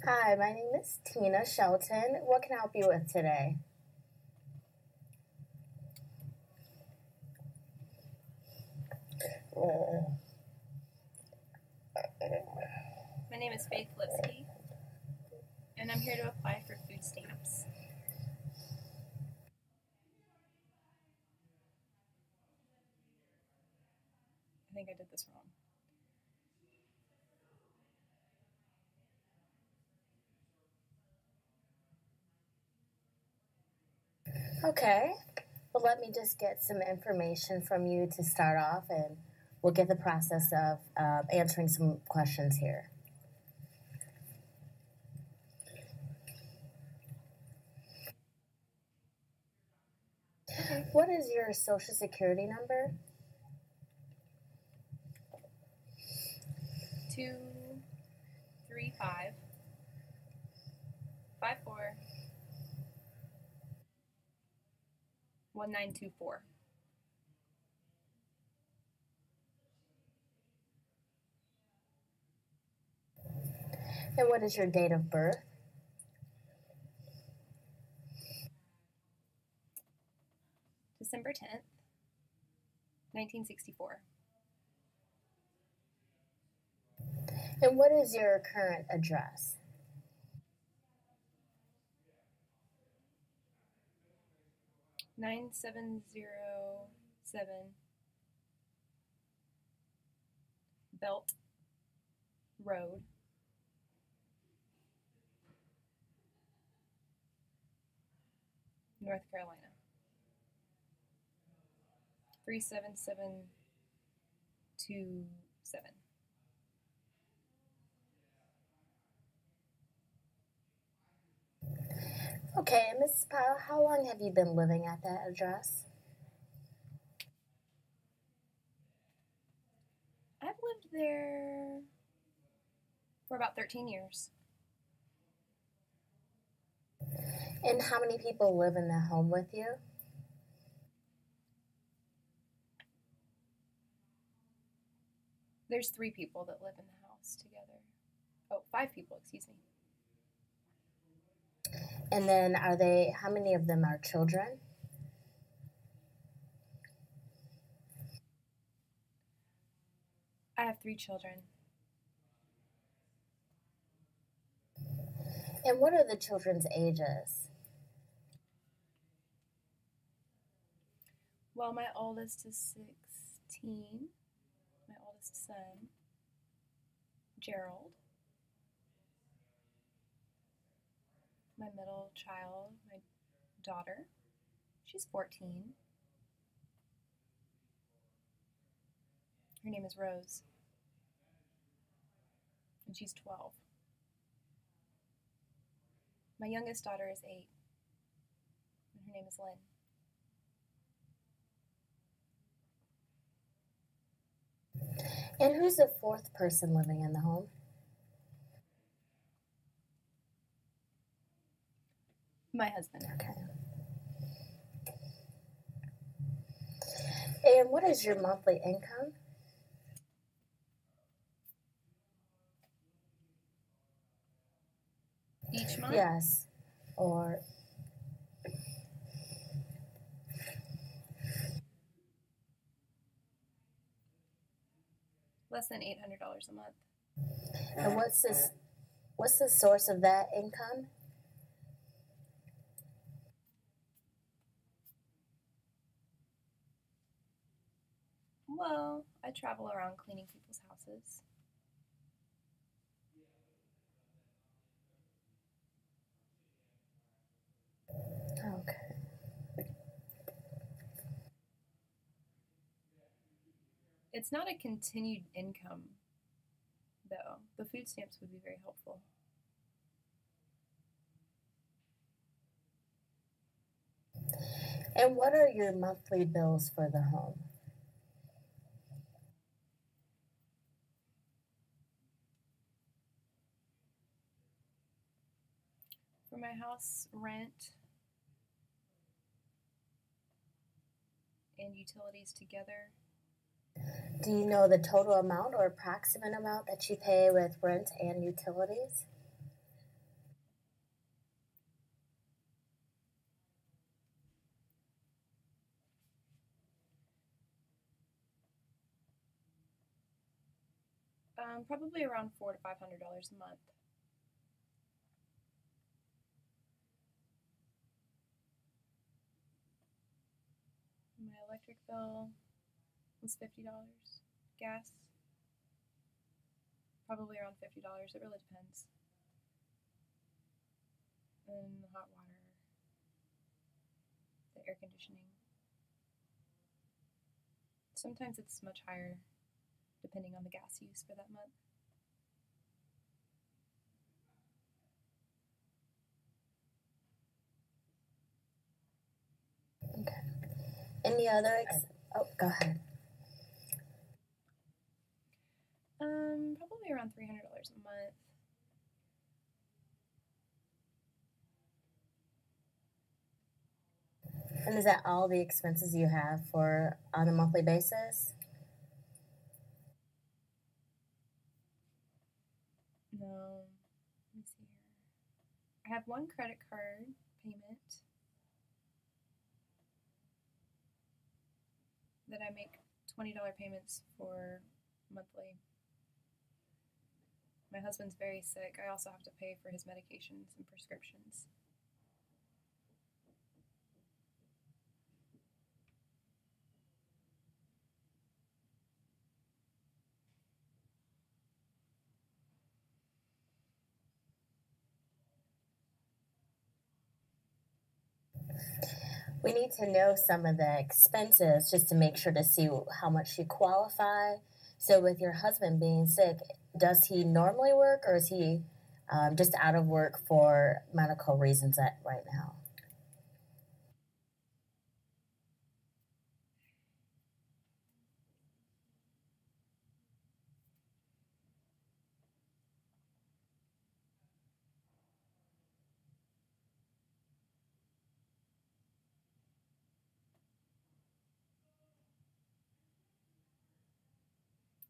Hi, my name is Tina Shelton. What can I help you with today? My name is Faith Lipsky, and I'm here to apply for food stamps. I think I did this wrong. Okay, well, let me just get some information from you to start off, and we'll get the process of answering some questions here. Okay. What is your social security number? 235 54 1924. And what is your date of birth? December 10th, 1964. And what is your current address? 9707 Belt Road, North Carolina. 37727. Okay, and Mrs. Powell, how long have you been living at that address? I've lived there for about 13 years. And how many people live in the home with you? There's 3 people that live in the house together. Oh, 5 people, excuse me. And then how many of them are children? I have 3 children. And what are the children's ages? Well, my oldest is 16. My oldest son, Gerald. My middle child, my daughter, she's 14. Her name is Rose, and she's 12. My youngest daughter is 8, and her name is Lynn. And who's the fourth person living in the home? My husband. Okay. And what is your monthly income? Each month? Yes. Or Less than $800 a month. and what's the source of that income? Well, I travel around cleaning people's houses. Okay. It's not a continued income, though. The food stamps would be very helpful. And what are your monthly bills for the home? For my house rent and utilities together, Do you know the total amount or approximate amount that you pay with rent and utilities? Probably around $400 to $500 a month. My electric bill was $50. Gas, probably around $50. It really depends. And the hot water, the air conditioning. Sometimes it's much higher depending on the gas use for that month. Okay. Any other? Oh, go ahead. Probably around $300 a month. And is that all the expenses you have for on a monthly basis? No, let me see here. I have one credit card payment that I make $20 payments for monthly. My husband's very sick. I also have to pay for his medications and prescriptions. We need to know some of the expenses just to make sure to see how much you qualify. So, with your husband being sick, does he normally work or is he just out of work for medical reasons right now?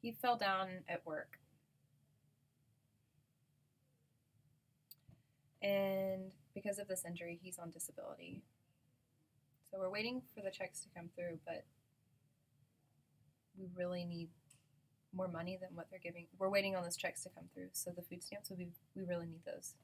He fell down at work. And because of this injury, he's on disability. So we're waiting for the checks to come through, but we really need more money than what they're giving. We're waiting on those checks to come through. So the food stamps, we really need those.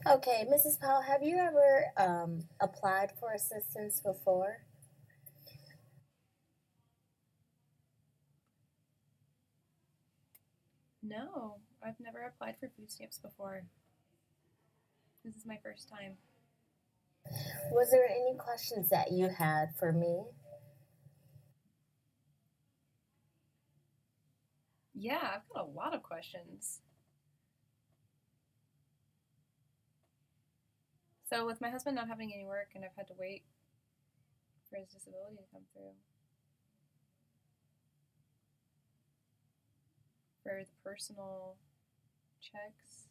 Okay, Mrs. Powell, have you ever applied for assistance before? No, I've never applied for food stamps before. This is my first time. Was there any questions that you had for me? Yeah, I've got a lot of questions. So with my husband not having any work and I've had to wait for his disability to come through, for the personal checks.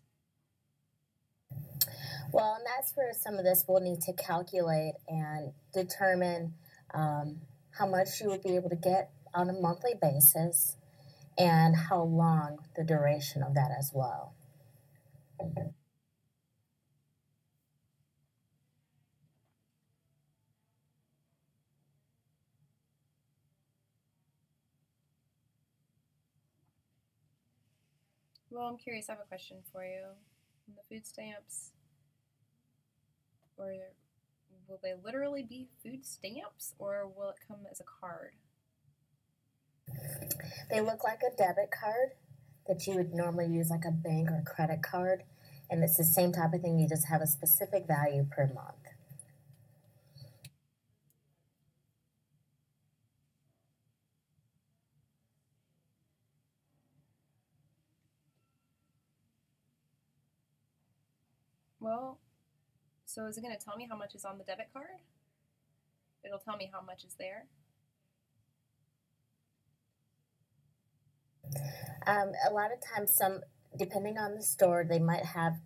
Well, and that's where some of this we'll need to calculate and determine how much you would be able to get on a monthly basis and how long the duration of that as well. Well, I'm curious. I have a question for you. The food stamps, or will they literally be food stamps, or will it come as a card? They look like a debit card that you would normally use like a bank or credit card, and it's the same type of thing. You just have a specific value per month. Well, so is it going to tell me how much is on the debit card? It'll tell me how much is there. A lot of times depending on the store, they might have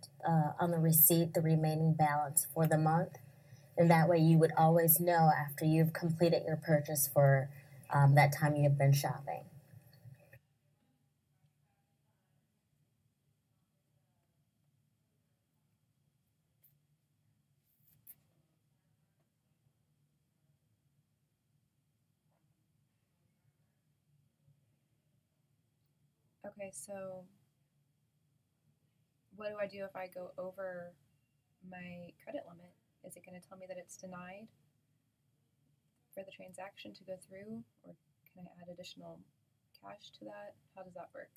on the receipt the remaining balance for the month. And that way you would always know after you've completed your purchase for that time you've been shopping. Okay, so what do I do if I go over my credit limit? Is it going to tell me that it's denied for the transaction to go through, or can I add additional cash to that? How does that work?